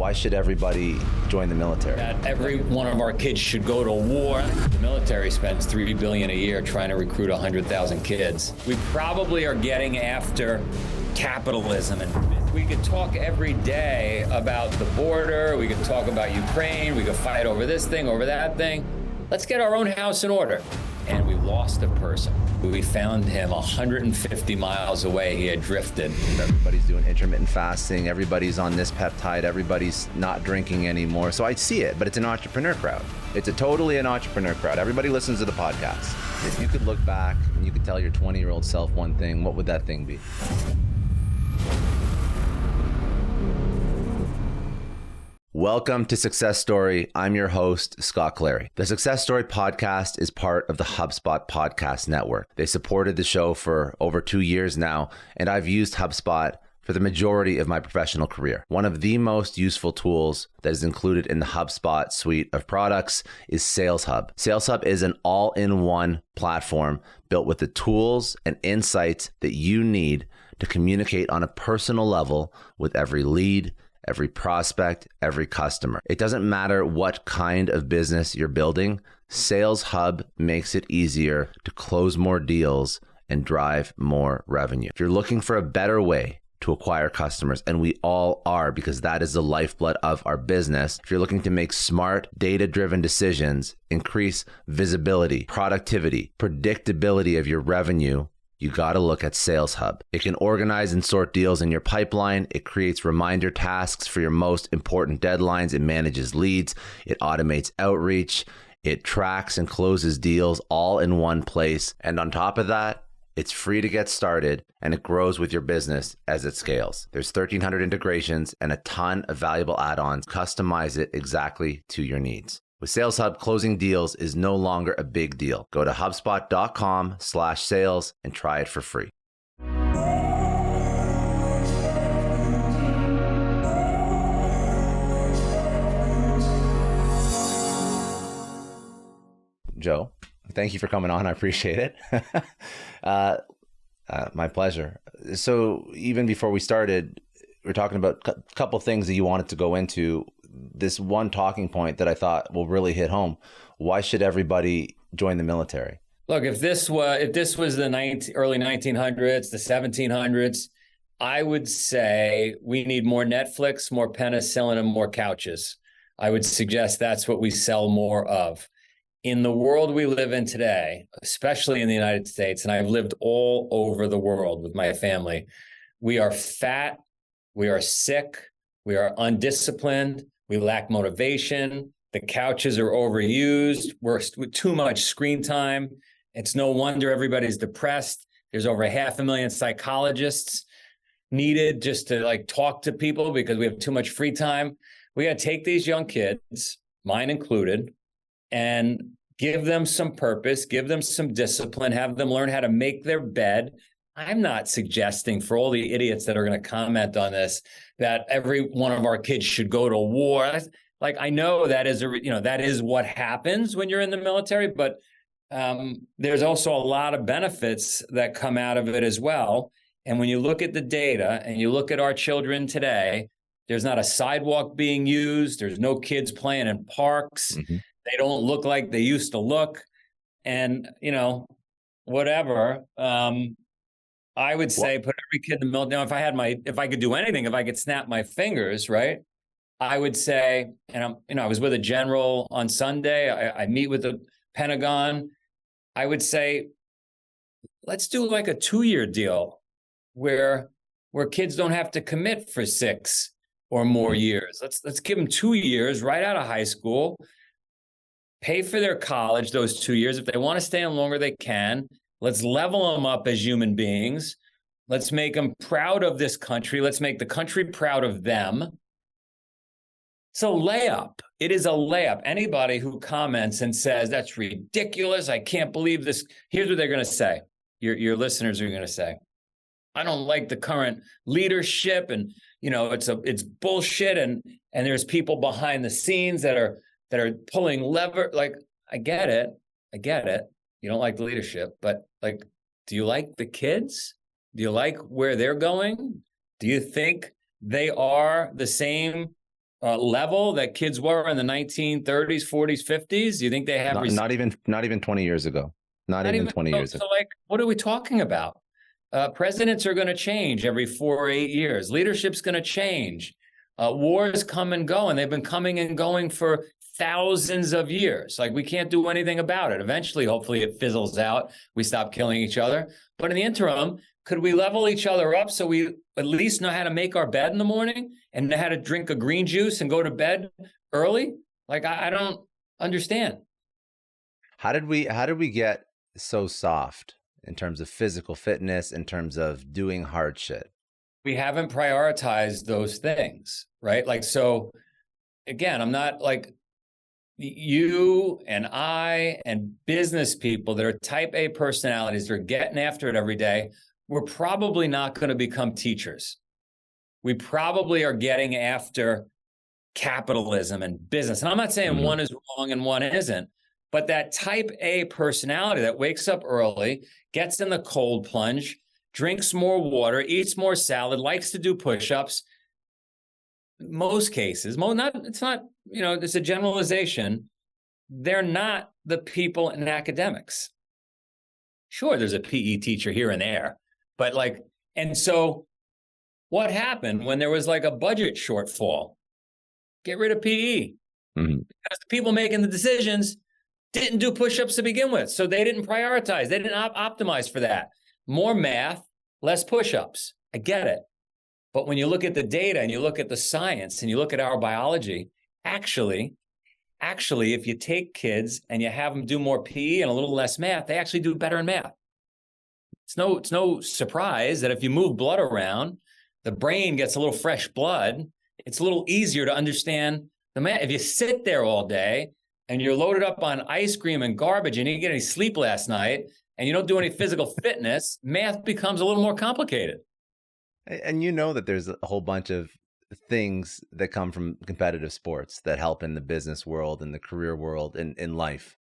Why should everybody join the military? That every one of our kids should go to war. The military spends $3 billion a year trying to recruit 100,000 kids. We probably are getting after capitalism, and we could talk every day about the border. We could talk about Ukraine. We could fight over this thing, over that thing. Let's get our own house in order. And we lost a person. We found him 150 miles away. He had drifted. Everybody's doing intermittent fasting. Everybody's on this peptide. Everybody's not drinking anymore. So I see it, but it's an entrepreneur crowd. It's totally an entrepreneur crowd. Everybody listens to the podcast. If you could look back and you could tell your 20-year-old self one thing, what would that thing be? Welcome to Success Story. I'm your host, Scott Clary. The Success Story podcast is part of the HubSpot podcast network. They supported the show for over 2 years now, and I've used HubSpot for the majority of my professional career. One of the most useful tools that is included in the HubSpot suite of products is Sales Hub. Sales Hub is an all-in-one platform built with the tools and insights that you need to communicate on a personal level with every lead, every prospect, every customer. It doesn't matter what kind of business you're building, Sales Hub makes it easier to close more deals and drive more revenue. If you're looking for a better way to acquire customers, and we all are, because that is the lifeblood of our business. If you're looking to make smart, data-driven decisions, increase visibility, productivity, predictability of your revenue, you got to look at Sales Hub. It can organize and sort deals in your pipeline. It creates reminder tasks for your most important deadlines. It manages leads. It automates outreach. It tracks and closes deals all in one place. And on top of that, it's free to get started, and it grows with your business as it scales. There's 1,300 integrations and a ton of valuable add-ons. Customize it exactly to your needs. With Sales Hub, closing deals is no longer a big deal. Go to HubSpot.com/sales and try it for free. Joe, thank you for coming on. I appreciate it. My pleasure. So even before we started, we're talking about a couple things that you wanted to go into. This one talking point that I thought will really hit home. Why should everybody join the military? Look, if this was the early 1900s, the 1700s, I would say we need more Netflix, more penicillin, and more couches. I would suggest that's what we sell more of. In the world we live in today, especially in the United States, and I've lived all over the world with my family, we are fat, we are sick, we are undisciplined, we lack motivation, the couches are overused, we're with too much screen time. It's no wonder everybody's depressed. There's over 500,000 psychologists needed just to talk to people because we have too much free time. We got to take these young kids, mine included, and give them some purpose, give them some discipline, have them learn how to make their bed. I'm not suggesting, for all the idiots that are going to comment on this, that every one of our kids should go to war. I know that is what happens when you're in the military, but there's also a lot of benefits that come out of it as well. And when you look at the data and you look at our children today, there's not a sidewalk being used. There's no kids playing in parks. Mm-hmm. They don't look like they used to look. And, whatever. I would say put every kid in the military. Now, if I could do anything, if I could snap my fingers, right? I would say, and I was with a general on Sunday. I meet with the Pentagon. I would say, let's do like a 2-year deal where kids don't have to commit for 6 or more years. Let's give them 2 years right out of high school, pay for their college those 2 years. If they want to stay on longer, they can. Let's level them up as human beings. Let's make them proud of this country. Let's make the country proud of them. It's a layup. It is a layup. Anybody who comments and says, that's ridiculous, I can't believe this, here's what they're going to say. Your listeners are going to say, I don't like the current leadership, and it's bullshit, and there's people behind the scenes that are pulling lever. I get it. You don't like the leadership, but do you like the kids? Do you like where they're going? Do you think they are the same level that kids were in the 1930s, 40s, 50s? Do you think they have not even 20 years ago? Not even 20 years ago. So like, what are we talking about? Presidents are going to change every 4 or 8 years. Leadership's going to change. Wars come and go, and they've been coming and going for thousands of years. Like, we can't do anything about it. Eventually, hopefully it fizzles out. We stop killing each other. But in the interim, could we level each other up so we at least know how to make our bed in the morning and know how to drink a green juice and go to bed early? Like, I don't understand. How did we get so soft in terms of physical fitness, in terms of doing hard shit? We haven't prioritized those things, right? Like, so again, I'm not like you and I and business people that are type A personalities that are getting after it every day. We're probably not going to become teachers. We probably are getting after capitalism and business. And I'm not saying one is wrong and one isn't, but that type A personality that wakes up early, gets in the cold plunge, drinks more water, eats more salad, likes to do push-ups. Most cases, it's not, it's a generalization. They're not the people in academics. Sure, there's a PE teacher here and there, but and so what happened when there was like a budget shortfall? Get rid of PE. Because the people making the decisions didn't do push-ups to begin with. So they didn't prioritize. They didn't optimize for that. More math, less push-ups. I get it. But when you look at the data and you look at the science and you look at our biology, actually, if you take kids and you have them do more PE and a little less math, they actually do better in math. It's no surprise that if you move blood around, the brain gets a little fresh blood. It's a little easier to understand the math. If you sit there all day and you're loaded up on ice cream and garbage and you didn't get any sleep last night and you don't do any physical fitness, math becomes a little more complicated. And that there's a whole bunch of things that come from competitive sports that help in the business world and the career world and in life.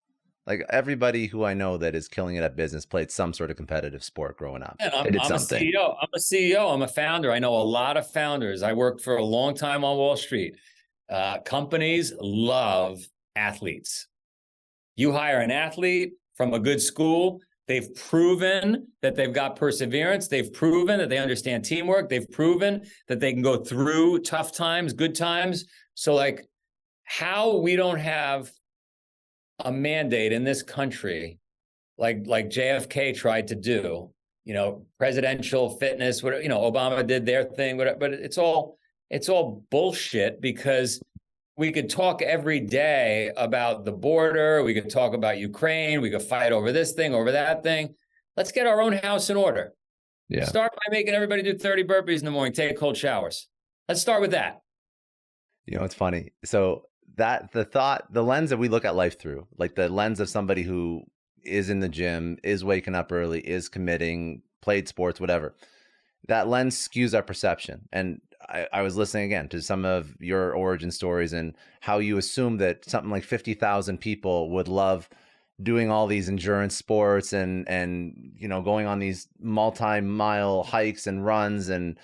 Like, everybody who I know that is killing it at business played some sort of competitive sport growing up. And I'm a CEO. I'm a founder. I know a lot of founders. I worked for a long time on Wall Street. Companies love athletes. You hire an athlete from a good school. They've proven that they've got perseverance. They've proven that they understand teamwork. They've proven that they can go through tough times, good times. So how we don't have a mandate in this country, like JFK tried to do, presidential fitness, whatever, Obama did their thing, whatever, but it's all bullshit, because we could talk every day about the border. We could talk about Ukraine. We could fight over this thing, over that thing. Let's get our own house in order. Yeah. Start by making everybody do 30 burpees in the morning, take cold showers. Let's start with that. It's funny. So the lens that we look at life through, like the lens of somebody who is in the gym, is waking up early, is committing, played sports, whatever, that lens skews our perception. And I was listening again to some of your origin stories and how you assume that something like 50,000 people would love doing all these endurance sports and going on these multi-mile hikes and runs and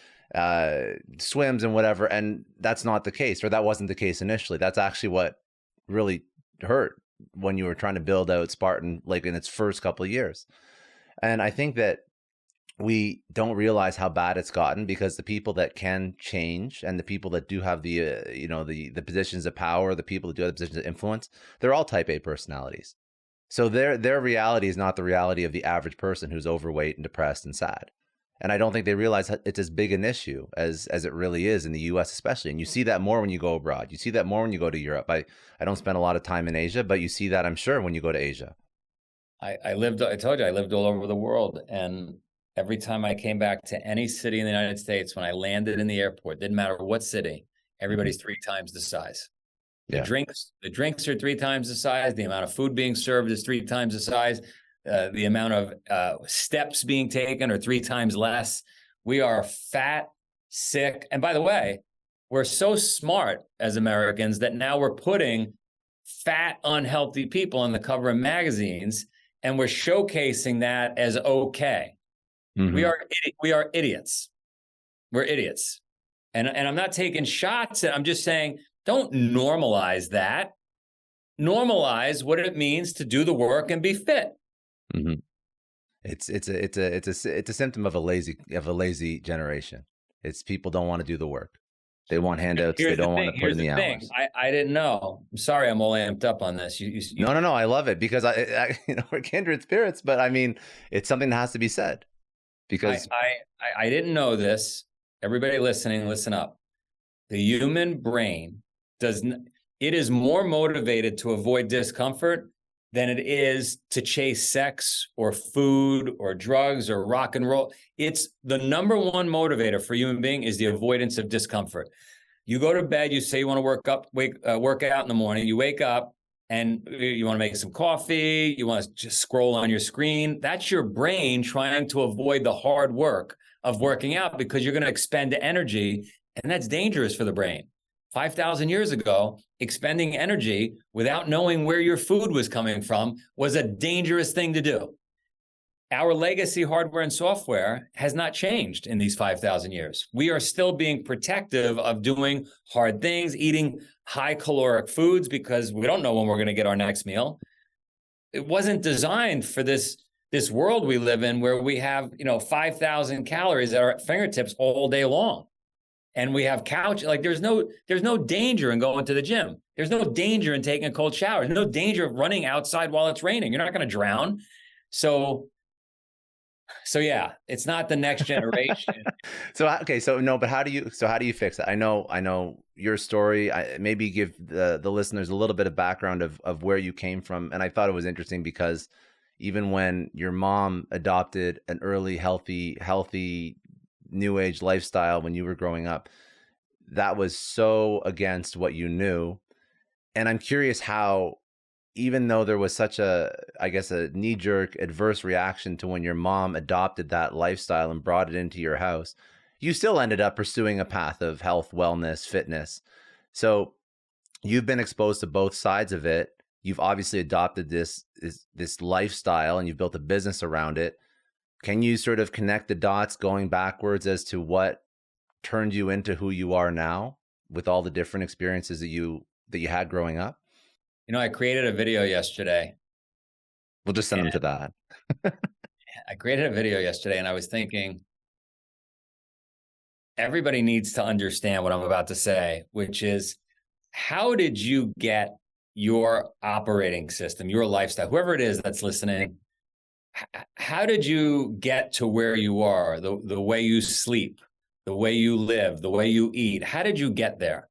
swims and whatever. And that's not the case, or that wasn't the case initially. That's actually what really hurt when you were trying to build out Spartan, like in its first couple of years. And I think that we don't realize how bad it's gotten, because the people that can change and the people that do have the the positions of power, the people that do have the positions of influence, they're all type A personalities. So their reality is not the reality of the average person who's overweight and depressed and sad. And I don't think they realize it's as big an issue as it really is in the US, especially. And you see that more when you go abroad. You see that more when you go to Europe. I don't spend a lot of time in Asia, but you see that, I'm sure, when you go to Asia. I told you, I lived all over the world. And every time I came back to any city in the United States, when I landed in the airport, didn't matter what city, everybody's 3 times the size. The drinks are 3 times the size. The amount of food being served is 3 times the size. The amount of steps being taken are 3 times less. We are fat, sick. And by the way, we're so smart as Americans that now we're putting fat, unhealthy people on the cover of magazines, and we're showcasing that as okay. Mm-hmm. We are idiots. We're idiots. And I'm not taking shots. I'm just saying Don't normalize that. Normalize what it means to do the work and be fit. Mm-hmm. It's a symptom of a lazy generation. It's people don't want to do the work. They want handouts. They don't want to put in the hours. I didn't know. I'm sorry, I'm all amped up on this. No. I love it because we're kindred spirits. But I mean, it's something that has to be said. Because I didn't know this. Everybody listening, listen up. The human brain it is more motivated to avoid discomfort than it is to chase sex or food or drugs or rock and roll. It's the number one motivator for a human being is the avoidance of discomfort. You go to bed, you say you want to work out in the morning, you wake up and you want to make some coffee, you want to just scroll on your screen. That's your brain trying to avoid the hard work of working out because you're going to expend energy, and that's dangerous for the brain. 5,000 years ago, expending energy without knowing where your food was coming from was a dangerous thing to do. Our legacy hardware and software has not changed in these 5,000 years. We are still being protective of doing hard things, eating high caloric foods because we don't know when we're going to get our next meal. It wasn't designed for this world we live in where we have, 5,000 calories at our fingertips all day long. And we have couch, like there's no danger in going to the gym. There's no danger in taking a cold shower. There's no danger of running outside while it's raining. You're not going to drown. So yeah, it's not the next generation. But how do you fix it? I know your story. Maybe give the listeners a little bit of background of where you came from. And I thought it was interesting because even when your mom adopted an early healthy new age lifestyle when you were growing up, that was so against what you knew. And I'm curious how, even though there was such a knee-jerk adverse reaction to when your mom adopted that lifestyle and brought it into your house, you still ended up pursuing a path of health, wellness, fitness. So you've been exposed to both sides of it. You've obviously adopted this lifestyle and you've built a business around it. Can you sort of connect the dots going backwards as to what turned you into who you are now with all the different experiences that you had growing up? I created a video yesterday. We'll just send them to that. I created a video yesterday and I was thinking, everybody needs to understand what I'm about to say, which is, how did you get your operating system, your lifestyle, whoever it is that's listening, how did you get to where you are, the way you sleep, the way you live, the way you eat? How did you get there?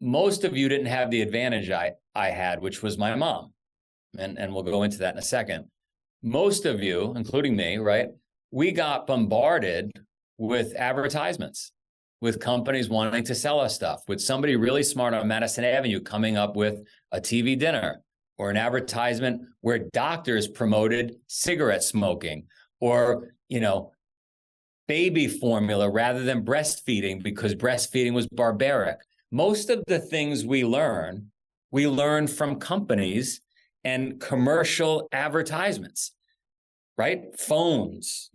Most of you didn't have the advantage I had, which was my mom. And we'll go into that in a second. Most of you, including me, right? We got bombarded with advertisements, with companies wanting to sell us stuff, with somebody really smart on Madison Avenue coming up with a TV dinner or an advertisement where doctors promoted cigarette smoking or, baby formula rather than breastfeeding because breastfeeding was barbaric. Most of the things we learn from companies and commercial advertisements, right? Phones,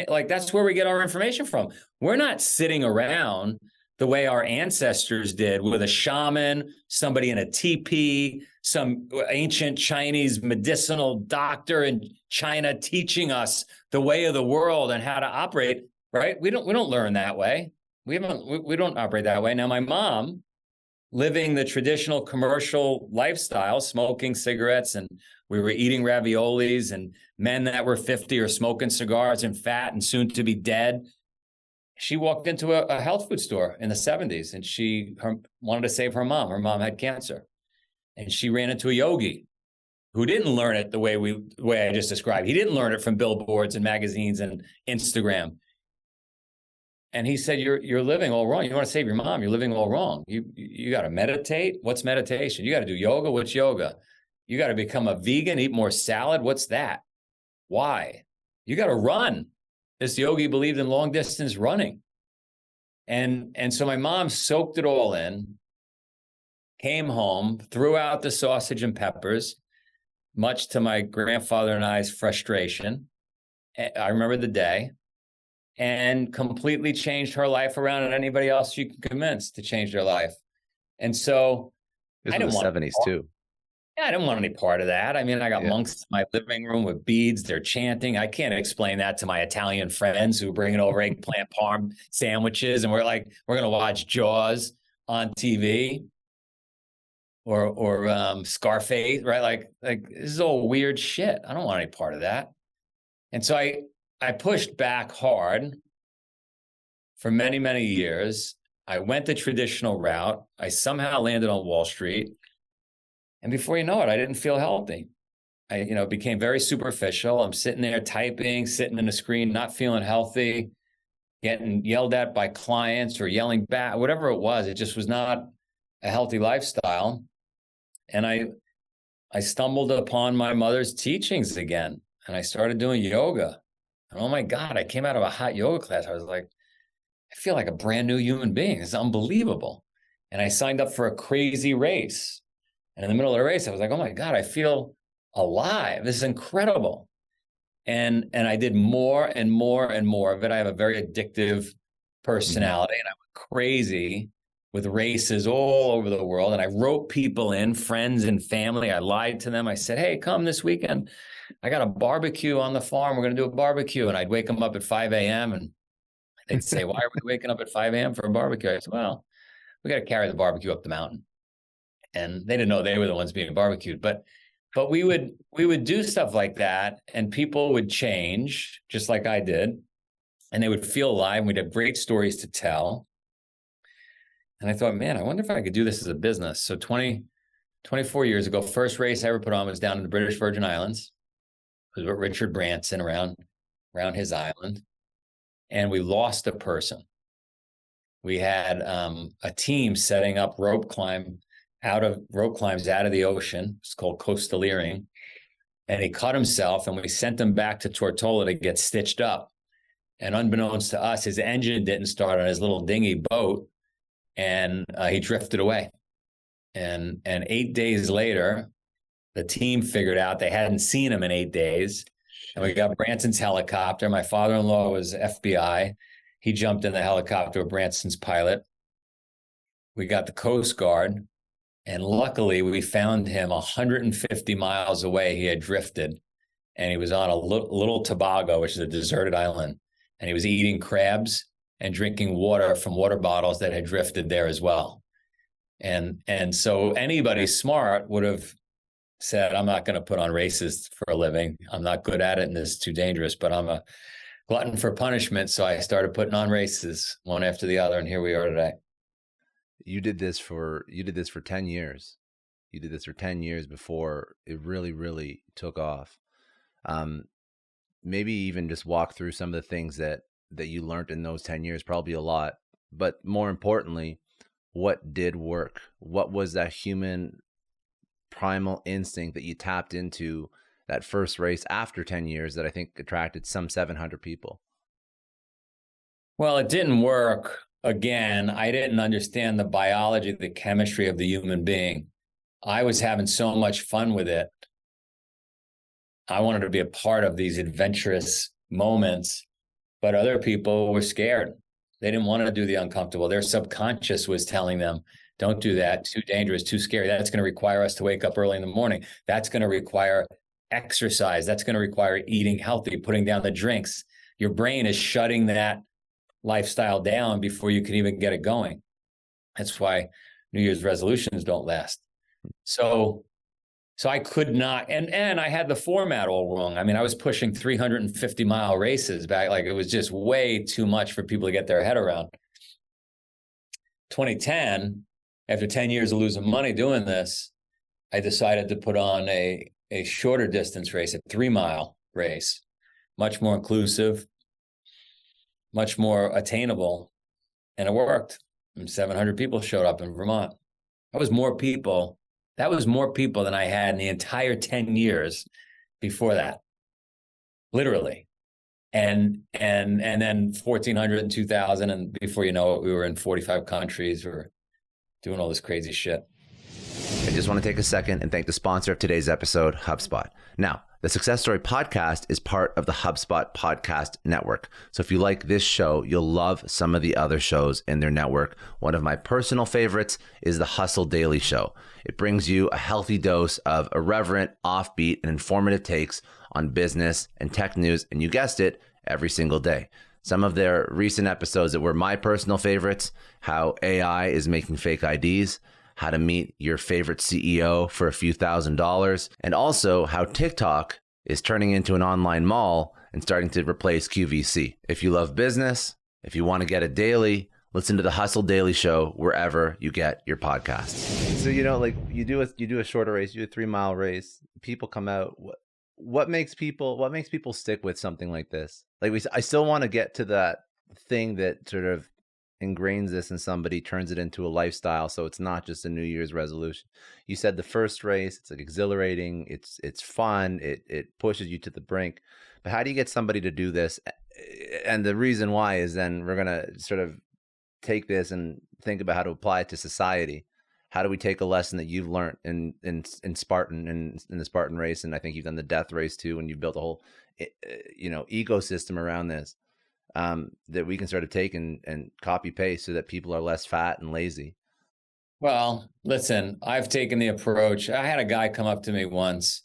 like that's where we get our information from. We're not sitting around the way our ancestors did with a shaman, somebody in a teepee, some ancient Chinese medicinal doctor in China teaching us the way of the world and how to operate, right? We don't learn that way. We don't operate that way. Now, my mom, living the traditional commercial lifestyle, smoking cigarettes, and we were eating raviolis, and men that were 50 are smoking cigars and fat and soon to be dead. She walked into a health food store in the 70s and she wanted to save her mom. Her mom had cancer. And she ran into a yogi who didn't learn it the way I just described. He didn't learn it from billboards and magazines and Instagram. And he said, you're living all wrong. You want to save your mom. You're living all wrong. You got to meditate. What's meditation? You got to do yoga. What's yoga? You got to become a vegan, eat more salad. What's that? Why? You got to run. This yogi believed in long distance running. And so my mom soaked it all in, came home, threw out the sausage and peppers, much to my grandfather and I's frustration. I remember the day. And completely changed her life around, and anybody else you can convince to change their life. And so This I was didn't the want 70s too. Yeah, I didn't want any part of that. I mean, I got monks in my living room with beads. They're chanting. I can't explain that to my Italian friends who are bringing over eggplant parm sandwiches, and we're going to watch Jaws on TV or Scarface, right? Like this is all weird shit. I don't want any part of that. And so I pushed back hard for many, many years. I went the traditional route. I somehow landed on Wall Street. And before you know it, I didn't feel healthy. I became very superficial. I'm sitting there typing, sitting in a screen, not feeling healthy, getting yelled at by clients or yelling back, whatever it was. It just was not a healthy lifestyle. And I stumbled upon my mother's teachings again, and I started doing yoga. And oh my God, I came out of a hot yoga class. I was like, I feel like a brand new human being. It's unbelievable. And I signed up for a crazy race. And in the middle of the race, I was like, oh my God, I feel alive. This is incredible. And I did more and more and more of it. I have a very addictive personality, and I went crazy with races all over the world. And I wrote people in, friends and family. I lied to them. I said, hey, come this weekend. I got a barbecue on the farm. We're going to do a barbecue. And I'd wake them up at 5 a.m. and they'd say, why are we waking up at 5 a.m. for a barbecue? I said, well, we got to carry the barbecue up the mountain. And they didn't know they were the ones being barbecued. But we would do stuff like that, and people would change just like I did, and they would feel alive. And we'd have great stories to tell. And I thought, man, I wonder if I could do this as a business. So 24 years ago, first race I ever put on was down in the British Virgin Islands. It was with Richard Branson around his island. And we lost a person. We had a team setting up rope climbs out of the ocean. It's called coastaleering. And he cut himself, and we sent him back to Tortola to get stitched up. And unbeknownst to us, his engine didn't start on his little dinghy boat, and he drifted away. And 8 days later, the team figured out they hadn't seen him in 8 days. And we got Branson's helicopter. My father-in-law was FBI. He jumped in the helicopter with Branson's pilot. We got the Coast Guard. And luckily, we found him 150 miles away. He had drifted, and he was on a little Tobago, which is a deserted island. And he was eating crabs and drinking water from water bottles that had drifted there as well. And so anybody smart would have said, I'm not going to put on races for a living. I'm not good at it, and it's too dangerous, but I'm a glutton for punishment. So I started putting on races one after the other, and here we are today. You did this for 10 years. You did this for 10 years before it really, really took off. Maybe even just walk through some of the things that you learned in those 10 years, probably a lot, but more importantly, what did work? What was that human primal instinct that you tapped into that first race after 10 years that I think attracted some 700 people? Well, it didn't work. Again, I didn't understand the biology, the chemistry of the human being. I was having so much fun with it. I wanted to be a part of these adventurous moments, but other people were scared. They didn't want to do the uncomfortable. Their subconscious was telling them, don't do that. Too dangerous, too scary. That's going to require us to wake up early in the morning. That's going to require exercise. That's going to require eating healthy, putting down the drinks. Your brain is shutting that lifestyle down before you can even get it going. That's why New Year's resolutions don't last. So I could not, and I had the format all wrong. I mean, I was pushing 350-mile races back. Like, it was just way too much for people to get their head around. 2010, after 10 years of losing money doing this, I decided to put on a shorter distance race, a 3-mile race, much more inclusive, much more attainable, and it worked. And 700 people showed up in Vermont. That was more people than I had in the entire 10 years before that, literally. And then 1,400 and 2,000, and before you know it, we were in 45 countries. We were doing all this crazy shit. just want to take a second and thank the sponsor of today's episode, HubSpot. Now, the Success Story podcast is part of the HubSpot podcast network. So if you like this show, you'll love some of the other shows in their network. One of my personal favorites is the Hustle Daily Show. It brings you a healthy dose of irreverent, offbeat, and informative takes on business and tech news, and you guessed it, every single day. Some of their recent episodes that were my personal favorites: how AI is making fake IDs, how to meet your favorite CEO for a few $1,000s, and also how TikTok is turning into an online mall and starting to replace QVC. If you love business, if you want to get it daily, listen to the Hustle Daily Show wherever you get your podcasts. So, like you do a shorter race, you do a 3-mile race, people come out. What makes people stick with something like this? I still want to get to that thing that sort of ingrains this in somebody, turns it into a lifestyle, so it's not just a New Year's resolution. You said the first race, it's like exhilarating, it's fun, it pushes you to the brink. But how do you get somebody to do this? And the reason why is then we're going to sort of take this and think about how to apply it to society. How do we take a lesson that you've learned in Spartan and in the Spartan race, and I think you've done the death race too, and you've built a whole ecosystem around this, that we can sort of take and copy paste so that people are less fat and lazy? Well, listen, I've taken the approach. I had a guy come up to me once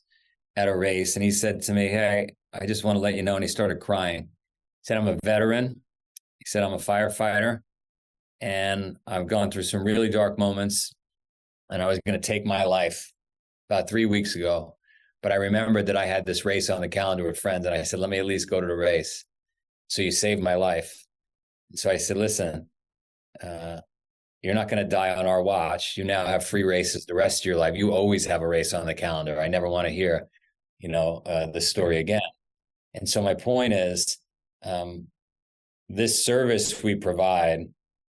at a race, and he said to me, "Hey, I just want to let you know," and he started crying. He said, "I'm a veteran." He said, "I'm a firefighter, and I've gone through some really dark moments, and I was going to take my life about 3 weeks ago. But I remembered that I had this race on the calendar with friends, and I said, let me at least go to the race. So you saved my life." So I said, "Listen, you're not going to die on our watch. You now have free races the rest of your life. You always have a race on the calendar. I never want to hear, this story again." And so my point is, this service we provide,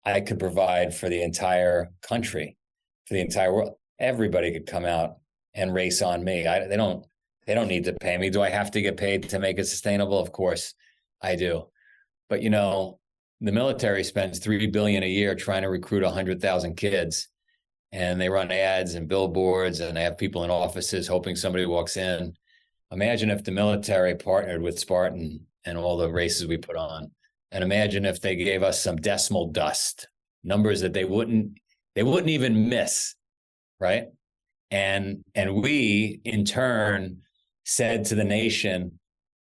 I could provide for the entire country, for the entire world. Everybody could come out and race on me. They don't need to pay me. Do I have to get paid to make it sustainable? Of course I do. But the military spends $3 billion a year trying to recruit 100,000 kids, and they run ads and billboards, and they have people in offices hoping somebody walks in. Imagine if the military partnered with Spartan and all the races we put on, and imagine if they gave us some decimal dust, numbers that they wouldn't even miss, right? And we, in turn, said to the nation,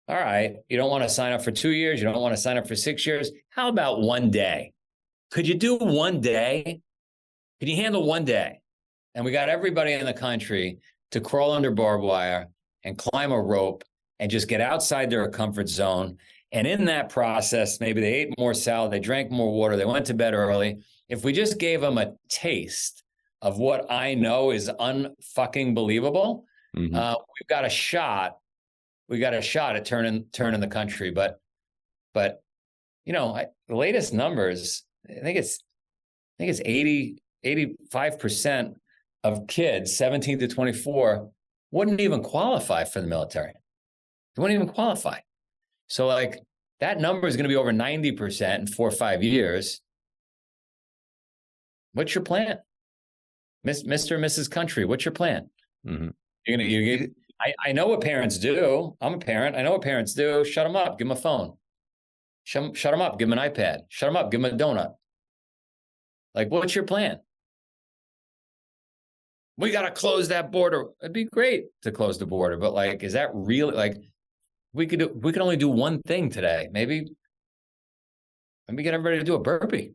all right, you don't want to sign up for 2 years, you don't want to sign up for 6 years. How about one day? Could you do one day? Can you handle one day? And we got everybody in the country to crawl under barbed wire and climb a rope and just get outside their comfort zone. And in that process, maybe they ate more salad, they drank more water, they went to bed early. If we just gave them a taste of what I know is unfucking believable, we've got a shot. We got a shot at turning the country. But the latest numbers, I think it's 85% of kids 17 to 24 wouldn't even qualify for the military. They wouldn't even qualify. So that number is going to be over 90% in 4 or 5 years. What's your plan? Mr. and Mrs. Country, what's your plan? I know what parents do. I'm a parent. I know what parents do. Shut them up. Give them a phone. Shut them up. Give them an iPad. Shut them up. Give them a donut. What's your plan? We got to close that border. It'd be great to close the border, but is that really we could only do one thing today? Maybe get everybody to do a burpee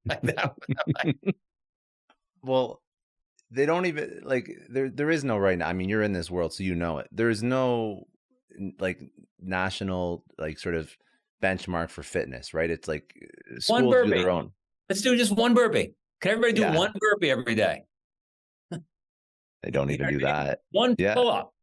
like that. Well, they don't even there is no right now. I mean, you're in this world, so you know it. There is no national sort of benchmark for fitness, right? It's schools do their own. Let's do just one burpee. Can everybody do one burpee every day? They don't even do that. One pull up.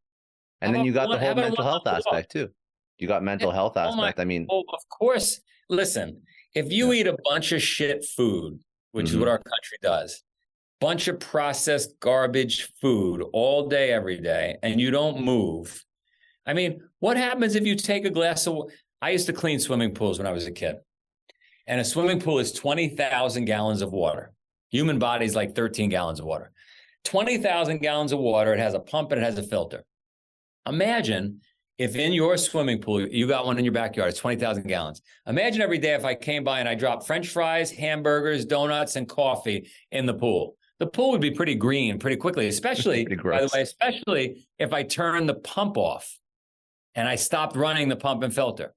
And then you got the whole mental health aspect too. You got mental health aspect. I mean, of course. Listen, if you eat a bunch of shit food, which is what our country does, bunch of processed garbage food all day, every day, and you don't move. I mean, what happens if you take a glass of water? I used to clean swimming pools when I was a kid. And a swimming pool is 20,000 gallons of water. Human body is 13 gallons of water. 20,000 gallons of water. It has a pump and it has a filter. Imagine if in your swimming pool, you got one in your backyard, it's 20,000 gallons. Imagine every day if I came by and I dropped French fries, hamburgers, donuts, and coffee in the pool. The pool would be pretty green pretty quickly, especially, by the way, especially if I turned the pump off and I stopped running the pump and filter.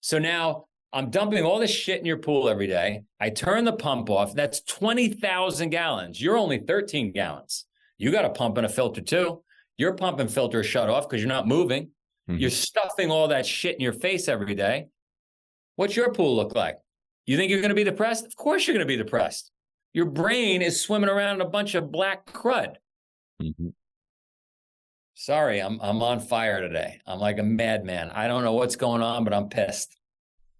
So now I'm dumping all this shit in your pool every day. I turn the pump off. That's 20,000 gallons. You're only 13 gallons. You got a pump and a filter too. Your pump and filter is shut off because you're not moving. Mm-hmm. You're stuffing all that shit in your face every day. What's your pool look like? You think you're going to be depressed? Of course you're going to be depressed. Your brain is swimming around in a bunch of black crud. Mm-hmm. Sorry, I'm on fire today. I'm like a madman. I don't know what's going on, but I'm pissed.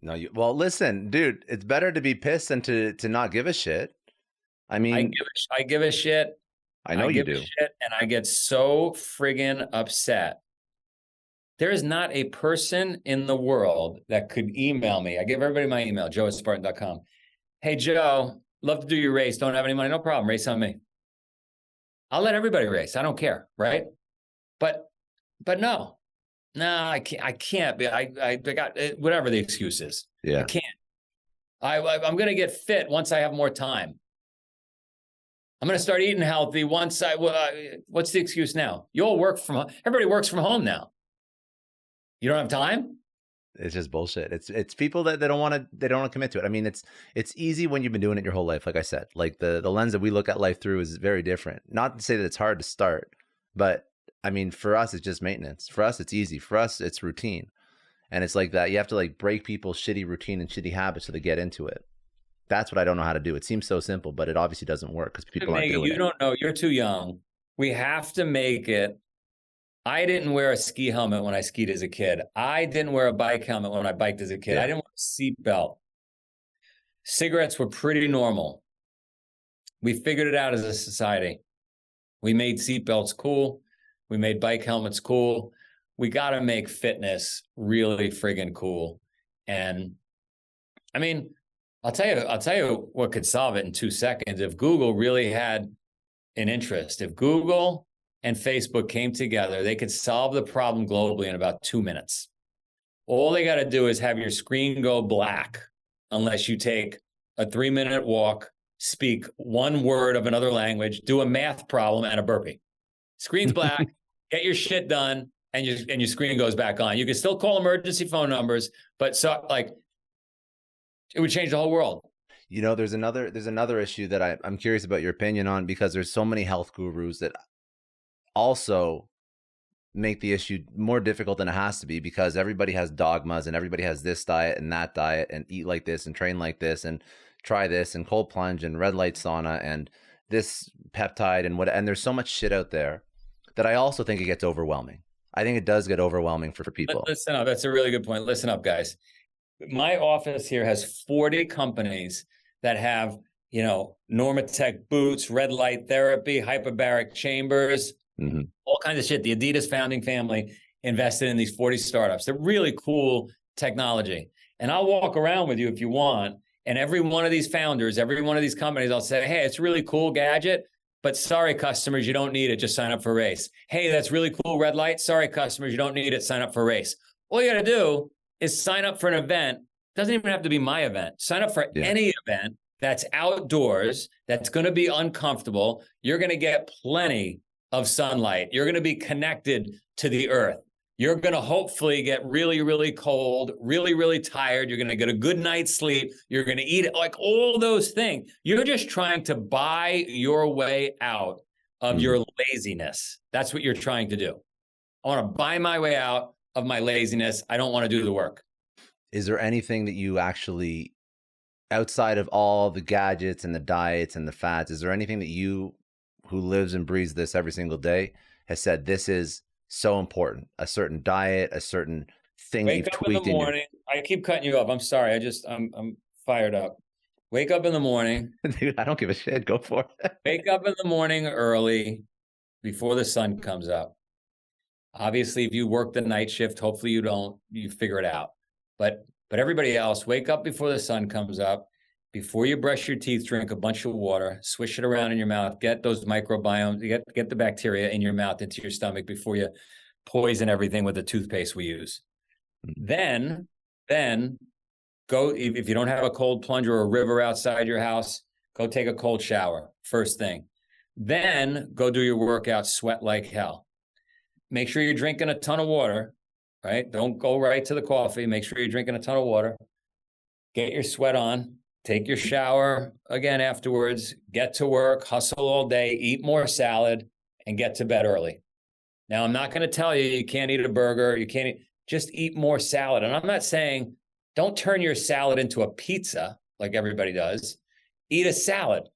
No, well, listen, dude, it's better to be pissed than to not give a shit. I mean, I give a shit. I know you do. Shit, and I get so friggin' upset. There is not a person in the world that could email me. I give everybody my email, joe@spartan.com. Hey, Joe, love to do your race. Don't have any money. No problem. Race on me. I'll let everybody race. I don't care. Right. But no, I can't be. I got whatever the excuse is. Yeah. I can't. I'm going to get fit once I have more time. I'm going to start eating healthy once what's the excuse now? You all work from home. Everybody works from home now. You don't have time? It's just bullshit. It's people that they don't want to commit to it. I mean, it's easy when you've been doing it your whole life. Like I said, like the lens that we look at life through is very different. Not to say that it's hard to start, but I mean, for us, it's just maintenance. For us, it's easy. For us, it's routine. And it's like that. You have to like break people's shitty routine and shitty habits so they get into it. That's what I don't know how to do. It seems so simple, but it obviously doesn't work because people aren't doing it. You don't know. You're too young. We have to make it. I didn't wear a ski helmet when I skied as a kid. I didn't wear a bike helmet when I biked as a kid. Yeah. I didn't wear a seat belt. Cigarettes were pretty normal. We figured it out as a society. We made seat belts cool. We made bike helmets cool. We got to make fitness really friggin' cool. And I mean, I'll tell you what could solve it in 2 seconds. If Google really had an interest, if Google and Facebook came together, they could solve the problem globally in about 2 minutes. All they got to do is have your screen go black unless you take a 3-minute walk, speak one word of another language, do a math problem and a burpee. Screen's black, get your shit done, and your screen goes back on. You can still call emergency phone numbers, but it would change the whole world. You know, there's another issue that I'm curious about your opinion on, because there's so many health gurus that also make the issue more difficult than it has to be, because everybody has dogmas and everybody has this diet and that diet and eat like this and train like this and try this and cold plunge and red light sauna and this peptide and there's so much shit out there that I also think it gets overwhelming. I think it does get overwhelming for people. Listen up. That's a really good point. Listen up, guys. My office here has 40 companies that have, Normatec boots, red light therapy, hyperbaric chambers, all kinds of shit. The Adidas founding family invested in these 40 startups. They're really cool technology. And I'll walk around with you if you want. And every one of these founders, every one of these companies, I'll say, hey, it's a really cool gadget, but sorry, customers, you don't need it. Just sign up for a race. Hey, that's really cool red light. Sorry, customers, you don't need it. Sign up for a race. All you got to do is sign up for an event. Doesn't even have to be my event. Sign up for any event that's outdoors, that's going to be uncomfortable. You're going to get plenty of sunlight. You're going to be connected to the earth. You're going to hopefully get really, really cold, really, really tired. You're going to get a good night's sleep. You're going to eat like all those things. You're just trying to buy your way out of your laziness. That's what you're trying to do. I want to buy my way out of my laziness. I don't want to do the work. Is there anything that you actually, outside of all the gadgets and the diets and the fads, is there anything that you, who lives and breathes this every single day, has said this is so important? A certain diet, a certain thing you've tweaked in the morning. I keep cutting you off. I'm sorry. I'm fired up. Wake up in the morning. Dude, I don't give a shit. Go for it. Wake up in the morning early before the sun comes up. Obviously, if you work the night shift, hopefully you figure it out. But everybody else, wake up before the sun comes up. before you brush your teeth, drink a bunch of water, swish it around in your mouth, get those microbiomes, get the bacteria in your mouth into your stomach before you poison everything with the toothpaste we use. Then go, if you don't have a cold plunge or a river outside your house, go take a cold shower, first thing. Then go do your workout, sweat like hell. Make sure you're drinking a ton of water, right? Don't go right to the coffee. Make sure you're drinking a ton of water. Get your sweat on. Take your shower again afterwards. Get to work, hustle all day, eat more salad, and get to bed early. Now, I'm not going to tell you you can't eat a burger. You can't eat, just eat more salad. And I'm not saying don't turn your salad into a pizza like everybody does. Eat a salad.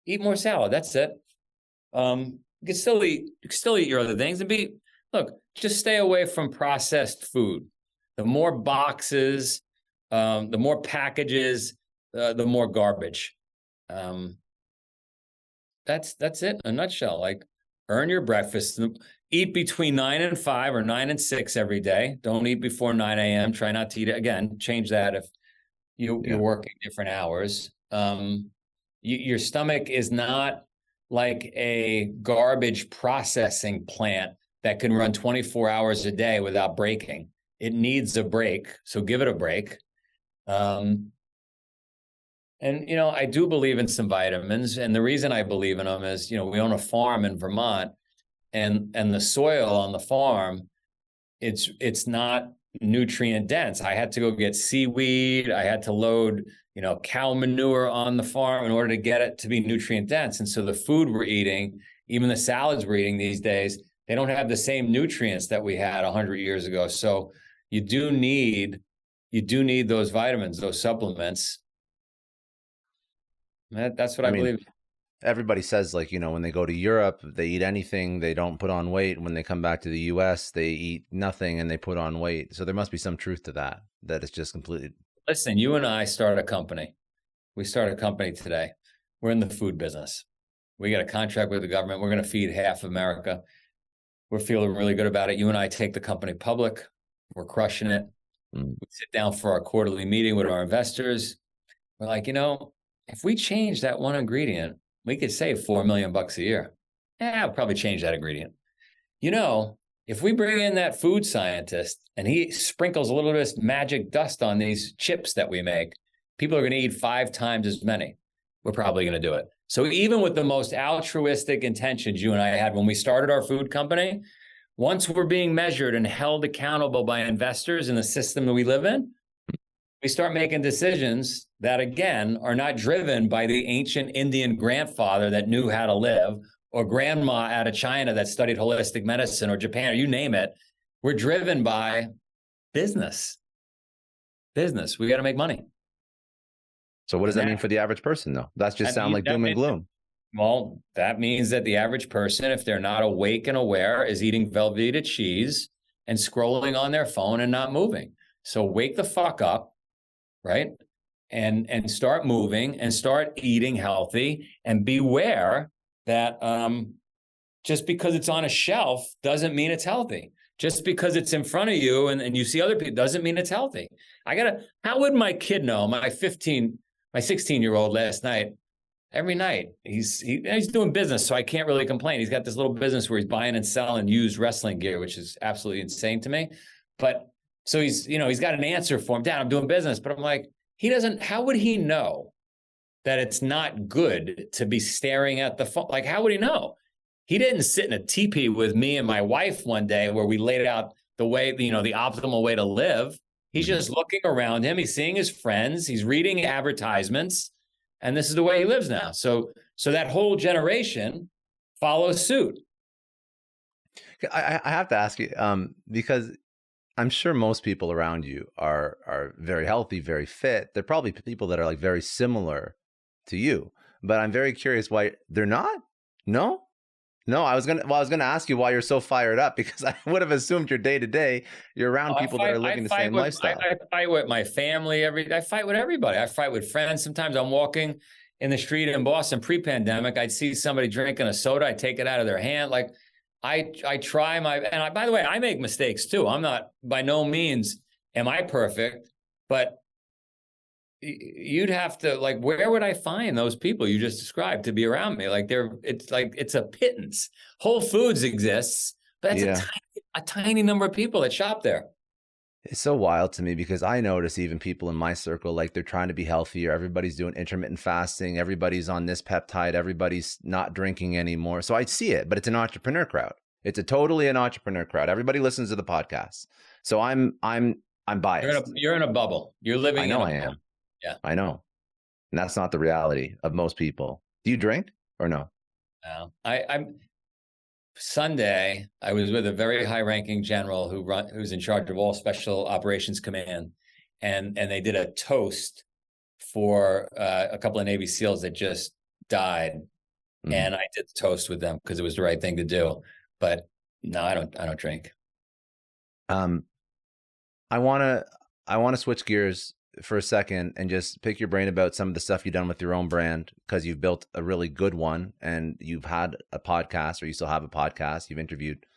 Eat more salad. That's it. You can still eat your other things, and just stay away from processed food. The more boxes, the more packages, the more garbage. That's it in a nutshell. Like, earn your breakfast. Eat between 9 and 5 or 9 and 6 every day. Don't eat before 9 a.m. Try not to eat it. Again, change that if you're working different hours. Your stomach is not like a garbage processing plant that can run 24 hours a day without breaking. It needs a break, so give it a break. And, I do believe in some vitamins. And the reason I believe in them is, we own a farm in Vermont, and the soil on the farm, it's not nutrient dense. I had to go get seaweed. I had to load, cow manure on the farm in order to get it to be nutrient dense. And so the food we're eating, even the salads we're eating these days, they don't have the same nutrients that we had 100 years ago. So you do need those vitamins, those supplements. That's what I believe. Everybody says, like, when they go to Europe, they eat anything, they don't put on weight. When they come back to the US, they eat nothing and they put on weight. So there must be some truth to that it's just completely. Listen, you and I started a company. We started a company today. We're in the food business. We got a contract with the government. We're going to feed half America. We're feeling really good about it. You and I take the company public. We're crushing it. We sit down for our quarterly meeting with our investors. We're like, if we change that one ingredient, we could save $4 million a year. I'll probably change that ingredient. If we bring in that food scientist and he sprinkles a little bit of magic dust on these chips that we make, people are going to eat 5 times as many. We're probably going to do it. So even with the most altruistic intentions you and I had when we started our food company, once we're being measured and held accountable by investors in the system that we live in, we start making decisions that, again, are not driven by the ancient Indian grandfather that knew how to live, or grandma out of China that studied holistic medicine, or Japan, or you name it. We're driven by business. We got to make money. So what does that mean for the average person, though? That just sound like doom and gloom. Well, that means that the average person, if they're not awake and aware, is eating Velveeta cheese and scrolling on their phone and not moving. So wake the fuck up, right? And start moving and start eating healthy, and beware that just because it's on a shelf doesn't mean it's healthy. Just because it's in front of you and you see other people doesn't mean it's healthy. How would my kid know? My 16-year-old last night, every night, he's doing business, so I can't really complain. He's got this little business where he's buying and selling used wrestling gear, which is absolutely insane to me. But so he's got an answer for him. Dad, I'm doing business. But I'm like, how would he know that it's not good to be staring at the phone? Like, how would he know? He didn't sit in a teepee with me and my wife one day where we laid out the way, the optimal way to live. He's just looking around him. He's seeing his friends. He's reading advertisements. And this is the way he lives now. So that whole generation follows suit. I have to ask you, because I'm sure most people around you are very healthy, very fit. They're probably people that are like very similar to you, but I'm very curious why they're not. No, I was gonna ask you why you're so fired up, because I would have assumed your day to day you're around people that are living the same lifestyle. I fight with my family every day. I fight with everybody. I fight with friends. Sometimes I'm walking in the street in Boston pre-pandemic. I'd see somebody drinking a soda. I take it out of their hand. Like, I try by the way, I make mistakes too. I'm not, by no means am I perfect, but you'd have to, like, where would I find those people you just described to be around me? Like it's a pittance. Whole Foods exists, but that's Yeah. a tiny number of people that shop there. It's so wild to me because I notice even people in my circle, like they're trying to be healthier. Everybody's doing intermittent fasting. Everybody's on this peptide. Everybody's not drinking anymore. So I see it, but it's an entrepreneur crowd. It's a totally an entrepreneur crowd. Everybody listens to the podcast. So I'm biased. You're in a bubble. You're living I know in a I bubble. am. Yeah. I know. And that's not the reality of most people. Do you drink or no? I'm Sunday, I was with a very high-ranking general who's in charge of all Special Operations Command, and they did a toast for a couple of Navy SEALs that just died, and I did the toast with them because it was the right thing to do. But no, I don't drink. I want to switch gears for a second and just pick your brain about some of the stuff you've done with your own brand, because you've built a really good one and you've had a podcast, or you still have a podcast. You've interviewed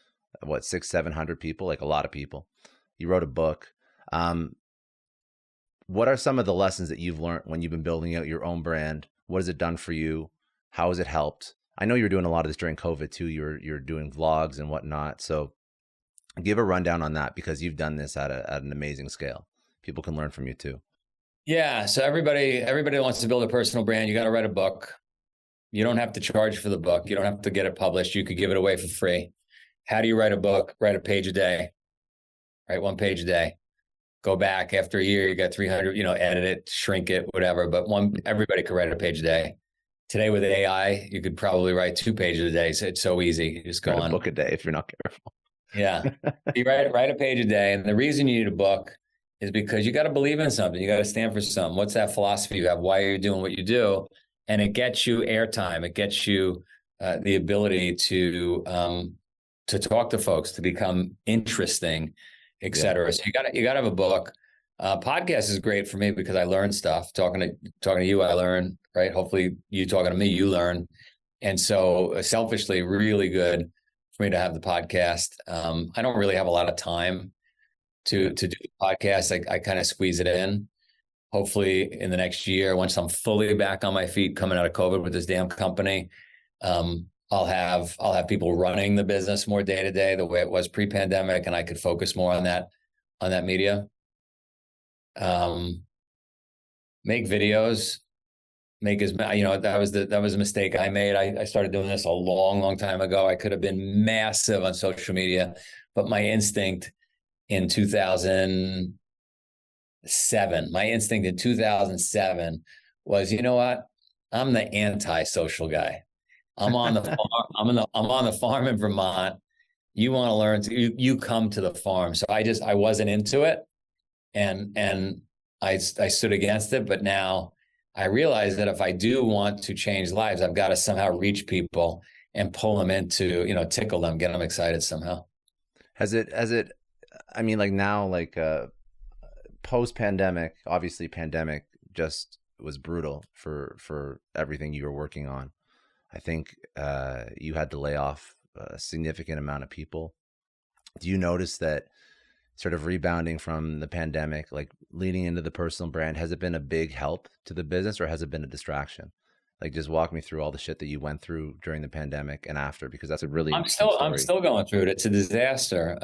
600-700 people, like a lot of people. You wrote a book. What are some of the lessons that you've learned when you've been building out your own brand? What has it done for you? How has it helped? I know you're doing a lot of this during COVID too. You're doing vlogs and whatnot. So give a rundown on that, because you've done this at an amazing scale. People can learn from you too. Yeah. So everybody wants to build a personal brand. You got to write a book. You don't have to charge for the book. You don't have to get it published. You could give it away for free. How do you write a book? Write a page a day. Write 1 page a day. Go back after a year, you got 300, edit it, shrink it, whatever. But everybody could write a page a day. Today with AI, you could probably write 2 pages a day. So it's so easy. You just go write on a book a day if you're not careful. Yeah. You write a page a day. And the reason you need a book is because you got to believe in something. You got to stand for something. What's that philosophy you have? Why are you doing what you do? And it gets you airtime. It gets you the ability to talk to folks, to become interesting, et cetera. So you got to have a book. Podcast is great for me because I learn stuff. Talking to you, I learn, right? Hopefully you talking to me, you learn. And so selfishly, really good for me to have the podcast. I don't really have a lot of time to do the podcast. I kind of squeeze it in. Hopefully in the next year, once I'm fully back on my feet coming out of COVID with this damn company, I'll have people running the business more day to day, the way it was pre-pandemic, and I could focus more on that media. Make videos, that was a mistake I made. I started doing this a long time ago. I could have been massive on social media, but my instinct in 2007 was, you know what? I'm the anti-social guy. I'm on the farm. I'm on the farm in Vermont. You want to learn, you come to the farm. So I wasn't into it, and I stood against it. But now I realize that if I do want to change lives, I've got to somehow reach people and pull them into, tickle them, get them excited somehow. Has it, I mean, like now, like post-pandemic, obviously pandemic just was brutal for everything you were working on. I think you had to lay off a significant amount of people. Do you notice that sort of rebounding from the pandemic, like leading into the personal brand, has it been a big help to the business, or has it been a distraction? Like, just walk me through all the shit that you went through during the pandemic and after, because that's a really I'm still going through it. It's a disaster.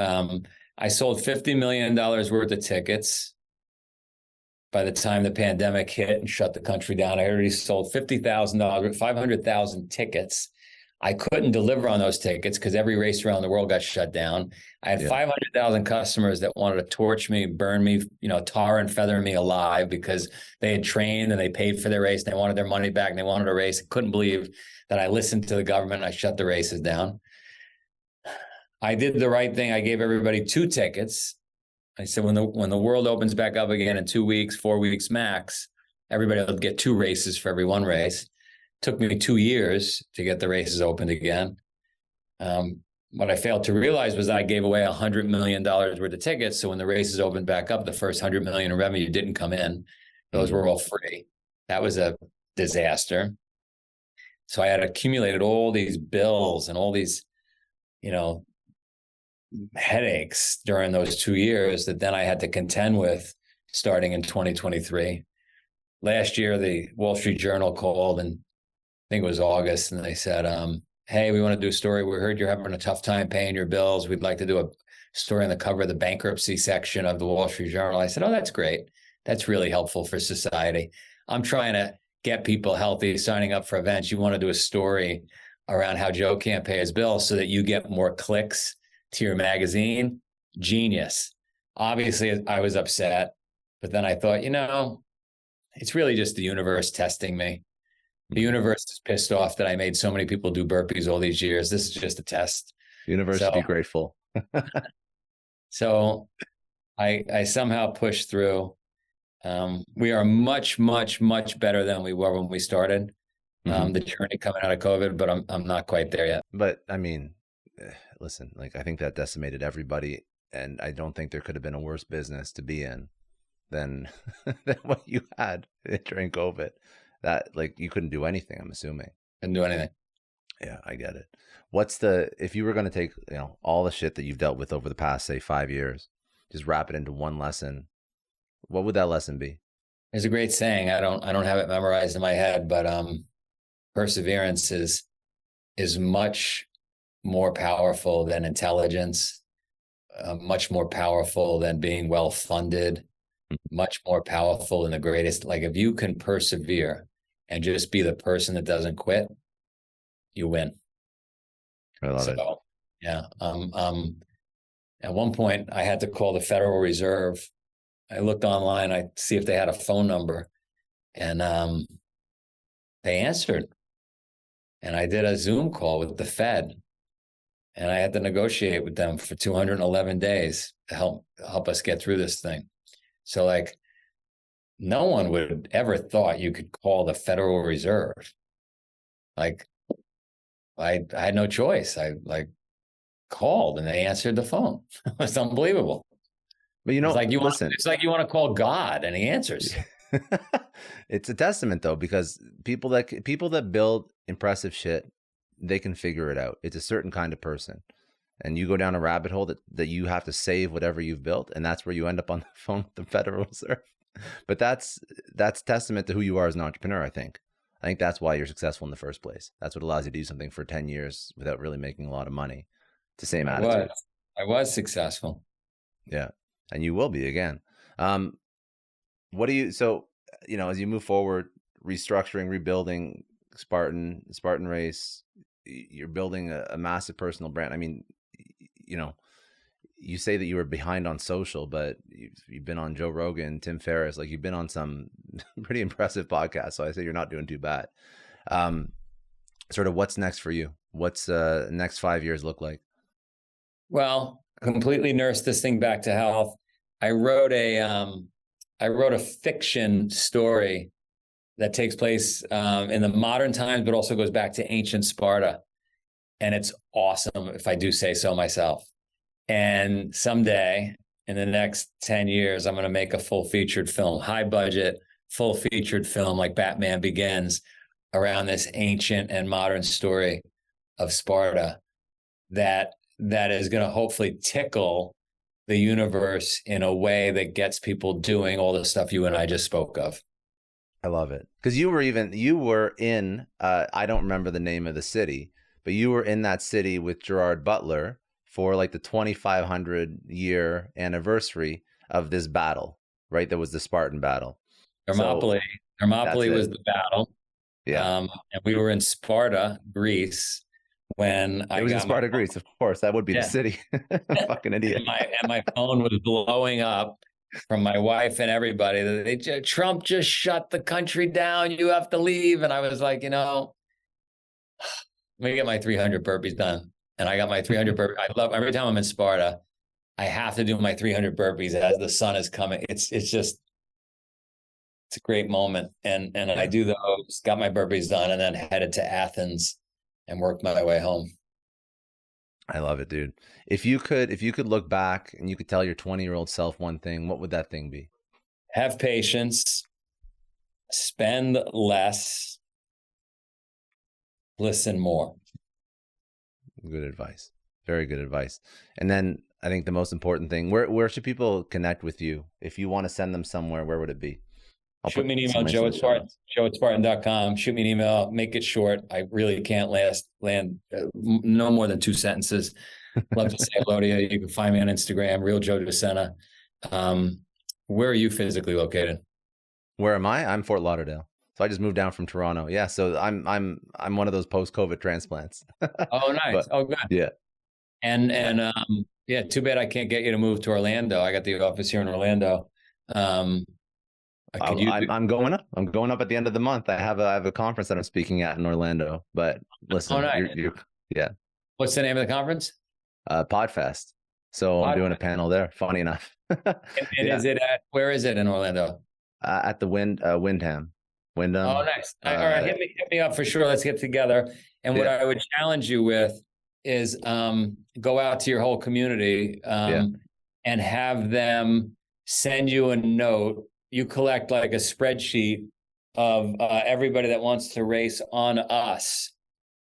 I sold $50 million worth of tickets by the time the pandemic hit and shut the country down. I already sold $50,000, 500,000 tickets. I couldn't deliver on those tickets because every race around the world got shut down. I had 500,000 customers that wanted to torch me, burn me, tar and feather me alive because they had trained and they paid for their race. And they wanted their money back and they wanted a race. I couldn't believe that I listened to the government and I shut the races down. I did the right thing. I gave everybody 2 tickets. I said, when the world opens back up again in 2 weeks, 4 weeks max, everybody will get 2 races for every 1 race. Took me 2 years to get the races opened again. What I failed to realize was that I gave away $100 million worth of tickets. So when the races opened back up, the first $100 million in revenue didn't come in. Those were all free. That was a disaster. So I had accumulated all these bills and all these, headaches during those 2 years that then I had to contend with starting in 2023. last year, the Wall Street Journal called, and I think it was August, and they said, hey, we want to do a story. We heard you're having a tough time paying your bills. We'd like to do a story on the cover of the bankruptcy section of the Wall Street Journal. I said, oh, that's great. That's really helpful for society. I'm trying to get people healthy, signing up for events. You want to do a story around how Joe can't pay his bills so that you get more clicks to your magazine. Genius. Obviously, I was upset, but then I thought, it's really just the universe testing me. The universe is pissed off that I made so many people do burpees all these years. This is just a test. Universe should be grateful. So I somehow pushed through. We are much, much, much better than we were when we started. The journey coming out of COVID, but I'm not quite there yet. But I mean, listen, like I think that decimated everybody, and I don't think there could have been a worse business to be in than what you had during COVID. That like you couldn't do anything, I'm assuming. Couldn't do anything. Yeah, I get it. If you were going to take, all the shit that you've dealt with over the past, say 5 years, just wrap it into one lesson, what would that lesson be? There's a great saying. I don't have it memorized in my head, but perseverance is much more powerful than intelligence, much more powerful than being well funded, much more powerful than the greatest. Like if you can persevere and just be the person that doesn't quit, you win. I love it. Yeah. At one point I had to call the Federal Reserve. I looked online, I see if they had a phone number, and they answered. And I did a Zoom call with the Fed, and I had to negotiate with them for 211 days to help us get through this thing. So like no one would ever thought you could call the Federal Reserve. Like I had no choice. I called and they answered the phone. It was unbelievable. But it's like it's like you want to call God and he answers. It's a testament though, because people that build impressive shit, they can figure it out. It's a certain kind of person. And you go down a rabbit hole that you have to save whatever you've built, and that's where you end up on the phone with the Federal Reserve. But that's testament to who you are as an entrepreneur, I think. I think that's why you're successful in the first place. That's what allows you to do something for 10 years without really making a lot of money. It's the same attitude. I was successful. Yeah. And you will be again. As you move forward, restructuring, rebuilding Spartan Race, you're building a massive personal brand. I mean, you say that you were behind on social, but you've been on Joe Rogan, Tim Ferriss, like you've been on some pretty impressive podcasts. So I say you're not doing too bad. Sort of what's next for you? What's next 5 years look like? Well, completely nursed this thing back to health. I wrote a fiction story that takes place in the modern times, but also goes back to ancient Sparta. And it's awesome, if I do say so myself. And someday in the next 10 years, I'm going to make a full featured film, high budget, full featured film like Batman Begins around this ancient and modern story of Sparta that is going to hopefully tickle the universe in a way that gets people doing all the stuff you and I just spoke of. I love it. Because you were in, I don't remember the name of the city, but you were in that city with Gerard Butler for like the 2,500 year anniversary of this battle, right? That was the Spartan battle. Thermopylae was the battle. Yeah. And we were in Sparta, Greece, when it was in Sparta, Greece, of course. That would be the city. Fucking idiot. And my phone was blowing up from my wife and everybody. Trump just shut the country down. You have to leave. And I was like, let me get my 300 burpees done. And I got my 300 burpees. I love every time I'm in Sparta, I have to do my 300 burpees as the sun is coming. It's a great moment. And I do those, got my burpees done, and then headed to Athens and worked my way home. I love it, dude. If you could look back and you could tell your 20-year-old self one thing, what would that thing be? Have patience, spend less, listen more. Good advice. Very good advice. And then I think the most important thing, where should people connect with you? If you want to send them somewhere, where would it be? Shoot me an email, some links in the show notes. Joe at Spartan.com. Shoot me an email, make it short. I really can't land no more than 2 sentences. Love to say hello to you. You can find me on Instagram, Real Joe Sena. Where are you physically located? Where am I? I'm Fort Lauderdale. So I just moved down from Toronto. Yeah. So I'm one of those post-COVID transplants. Oh, nice. But, Good. yeah. And yeah, too bad I can't get you to move to Orlando. I got the office here in Orlando. I'm going up. I'm going up at the end of the month. I have a conference that I'm speaking at in Orlando. But listen, nice. Yeah. What's the name of the conference? Podfest. So I'm doing a panel there. Funny enough. And yeah. Where is it in Orlando? At the Wyndham. Oh, nice. All right, hit me up for sure. Let's get together. And what I would challenge you with is go out to your whole community and have them send you a note. You collect like a spreadsheet of everybody that wants to race on us.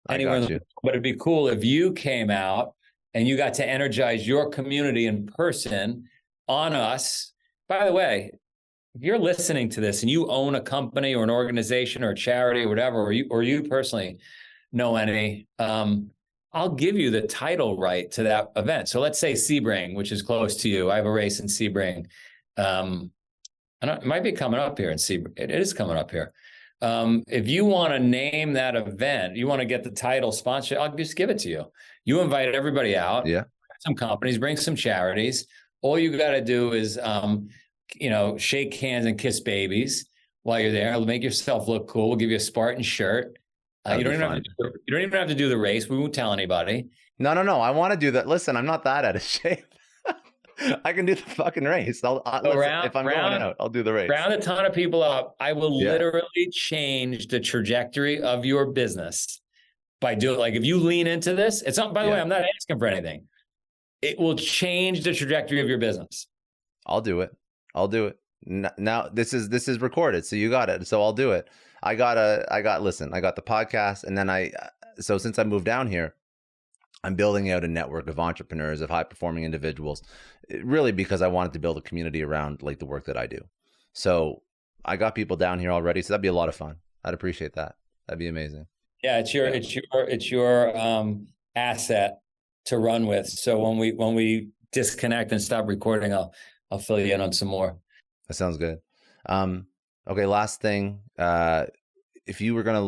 Anywhere, but it'd be cool if you came out and you got to energize your community in person on us. By the way, if you're listening to this and you own a company or an organization or a charity or whatever, or you personally know any, I'll give you the title right to that event. So let's say Sebring, which is close to you. I have a race in Sebring. It might be coming up here in Sebring. It is coming up here. If you want to name that event, you want to get the title sponsor, I'll just give it to you. You invite everybody out. Yeah. Some companies, bring some charities. All you got to do is, shake hands and kiss babies while you're there. It'll make yourself look cool. We'll give you a Spartan shirt. You don't even have to do the race. We won't tell anybody. No. I want to do that. Listen, I'm not that out of shape. I can do the fucking race. If I'm going out, I'll do the race. Round a ton of people up. I will literally change the trajectory of your business by doing, like, if you lean into this, it's not, by the way, I'm not asking for anything. It will change the trajectory of your business. I'll do it. Now this is recorded, so you got it. So I'll do it. I got the podcast, and then so since I moved down here, I'm building out a network of entrepreneurs, of high performing individuals, really because I wanted to build a community around like the work that I do. So I got people down here already. So that'd be a lot of fun. I'd appreciate that. That'd be amazing. Yeah. It's your asset to run with. So when we disconnect and stop recording, I'll fill you in on some more. That sounds good. Okay. Last thing, if you were going to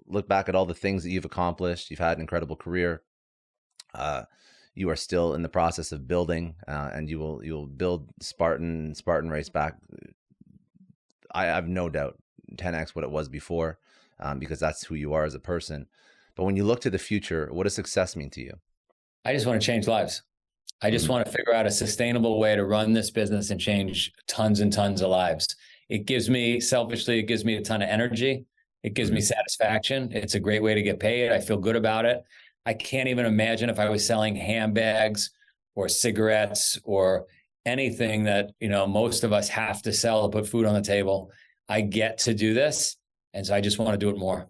look back at all the things that you've accomplished, you've had an incredible career. You are still in the process of building, and you'll build Spartan Race back. I have no doubt 10x what it was before, because that's who you are as a person. But when you look to the future, what does success mean to you? I just want to change lives. I just want to figure out a sustainable way to run this business and change tons and tons of lives. It gives me, selfishly, a ton of energy. It gives me satisfaction. It's a great way to get paid. I feel good about it. I can't even imagine if I was selling handbags or cigarettes or anything that, most of us have to sell to put food on the table. I get to do this. And so I just want to do it more.